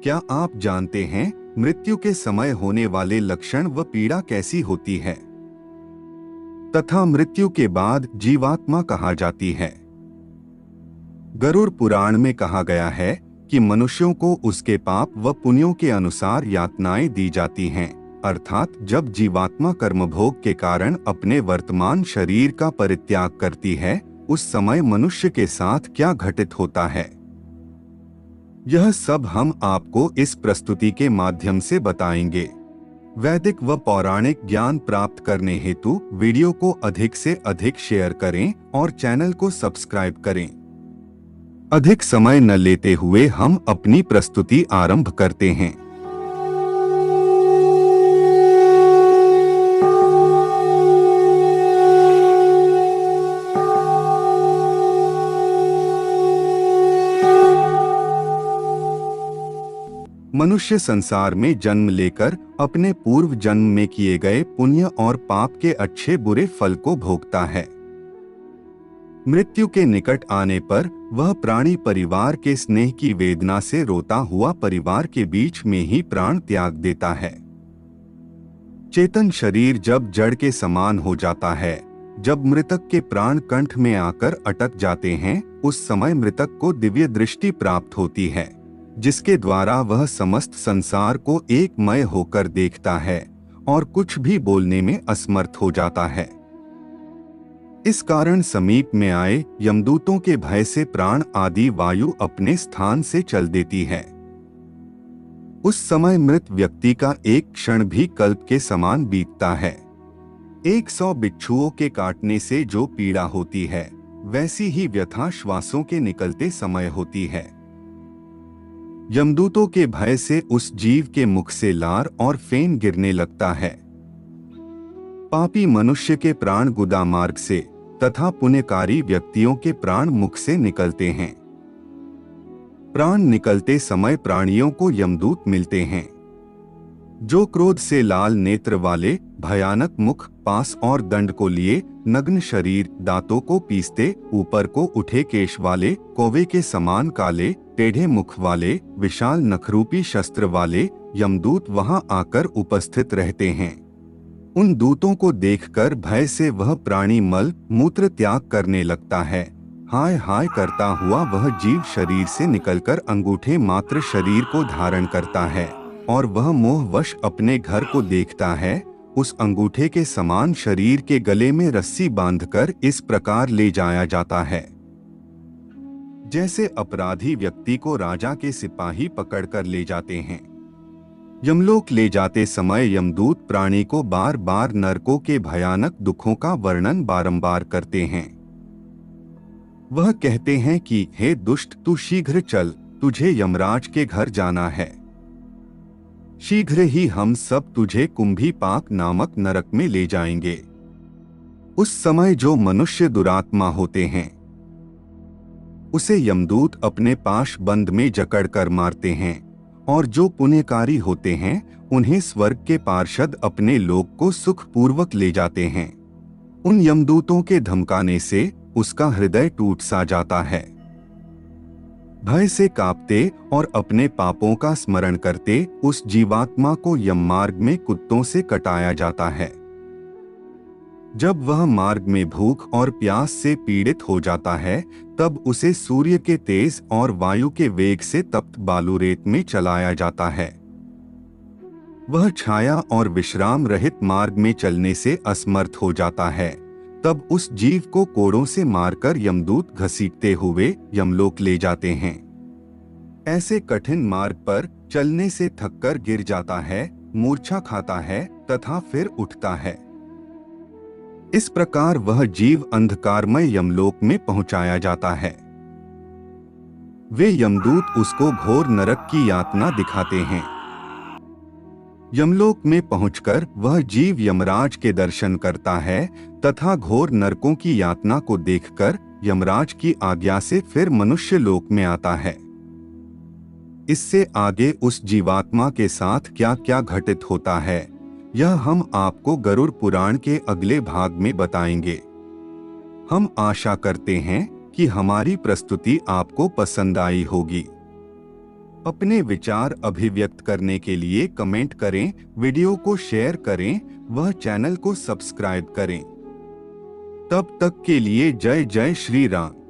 क्या आप जानते हैं मृत्यु के समय होने वाले लक्षण व पीड़ा कैसी होती है तथा मृत्यु के बाद जीवात्मा कहा जाती है? गरुड़ पुराण में कहा गया है कि मनुष्यों को उसके पाप व पुण्यों के अनुसार यातनाएं दी जाती हैं, अर्थात जब जीवात्मा कर्मभोग के कारण अपने वर्तमान शरीर का परित्याग करती है, उस समय मनुष्य के साथ क्या घटित होता है। यह सब हम आपको इस प्रस्तुति के माध्यम से बताएंगे। वैदिक व पौराणिक ज्ञान प्राप्त करने हेतु वीडियो को अधिक से अधिक शेयर करें और चैनल को सब्सक्राइब करें। अधिक समय न लेते हुए हम अपनी प्रस्तुति आरंभ करते हैं। मनुष्य संसार में जन्म लेकर अपने पूर्व जन्म में किए गए पुण्य और पाप के अच्छे बुरे फल को भोगता है। मृत्यु के निकट आने पर वह प्राणी परिवार के स्नेह की वेदना से रोता हुआ परिवार के बीच में ही प्राण त्याग देता है। चेतन शरीर जब जड़ के समान हो जाता है, जब मृतक के प्राण कंठ में आकर अटक जाते हैं, उस समय मृतक को दिव्य दृष्टि प्राप्त होती है, जिसके द्वारा वह समस्त संसार को एकमय होकर देखता है और कुछ भी बोलने में असमर्थ हो जाता है। इस कारण समीप में आए यमदूतों के भय से प्राण आदि वायु अपने स्थान से चल देती है। उस समय मृत व्यक्ति का एक क्षण भी कल्प के समान बीतता है। 100 बिच्छुओं के काटने से जो पीड़ा होती है, वैसी ही व्यथा श्वासों के निकलते समय होती है। यमदूतों के भय से उस जीव के मुख से लार और फेन गिरने लगता है। पापी मनुष्य के प्राण गुदा मार्ग से तथा पुण्यकारी व्यक्तियों के प्राण मुख से निकलते हैं। प्राण निकलते समय प्राणियों को यमदूत मिलते हैं, जो क्रोध से लाल नेत्र वाले, भयानक मुख, पास और दंड को लिए, नग्न शरीर, दांतों को पीसते, ऊपर को उठे केश वाले, कौवे के समान काले टेढ़े मुख वाले, विशाल नखरूपी शस्त्र वाले यमदूत वहां आकर उपस्थित रहते हैं। उन दूतों को देखकर भय से वह प्राणी मल मूत्र त्याग करने लगता है। हाय हाय करता हुआ वह जीव शरीर से निकलकर अंगूठे मात्र शरीर को धारण करता है और वह मोहवश अपने घर को देखता है। उस अंगूठे के समान शरीर के गले में रस्सी बांधकर इस प्रकार ले जाया जाता है, जैसे अपराधी व्यक्ति को राजा के सिपाही पकड़कर ले जाते हैं। यमलोक ले जाते समय यमदूत प्राणी को बार बार नरकों के भयानक दुखों का वर्णन बारंबार करते हैं। वह कहते हैं कि हे दुष्ट, तू शीघ्र चल, तुझे यमराज के घर जाना है। शीघ्र ही हम सब तुझे कुंभीपाक नामक नरक में ले जाएंगे। उस समय जो मनुष्य दुरात्मा होते हैं, उसे यमदूत अपने पाश बंद में जकड़कर मारते हैं, और जो पुण्यकारी होते हैं उन्हें स्वर्ग के पार्षद अपने लोक को सुखपूर्वक ले जाते हैं। उन यमदूतों के धमकाने से उसका हृदय टूट सा जाता है। भय से कांपते और अपने पापों का स्मरण करते उस जीवात्मा को यम मार्ग में कुत्तों से कटाया जाता है। जब वह मार्ग में भूख और प्यास से पीड़ित हो जाता है, तब उसे सूर्य के तेज और वायु के वेग से तप्त बालू रेत में चलाया जाता है। वह छाया और विश्राम रहित मार्ग में चलने से असमर्थ हो जाता है। तब उस जीव को कोड़ों से मारकर यमदूत घसीटते हुए यमलोक ले जाते हैं। ऐसे कठिन मार्ग पर चलने से थककर गिर जाता है, मूर्छा खाता है तथा फिर उठता है। इस प्रकार वह जीव अंधकारमय यमलोक में पहुंचाया जाता है। वे यमदूत उसको घोर नरक की यातना दिखाते हैं। यमलोक में पहुंचकर वह जीव यमराज के दर्शन करता है तथा घोर नरकों की यातना को देखकर यमराज की आज्ञा से फिर मनुष्य लोक में आता है। इससे आगे उस जीवात्मा के साथ क्या क्या घटित होता है, यह हम आपको गरुड़ पुराण के अगले भाग में बताएंगे। हम आशा करते हैं कि हमारी प्रस्तुति आपको पसंद आई होगी। अपने विचार अभिव्यक्त करने के लिए कमेंट करें, वीडियो को शेयर करें, वह चैनल को सब्सक्राइब करें। तब तक के लिए जय जय श्री राम।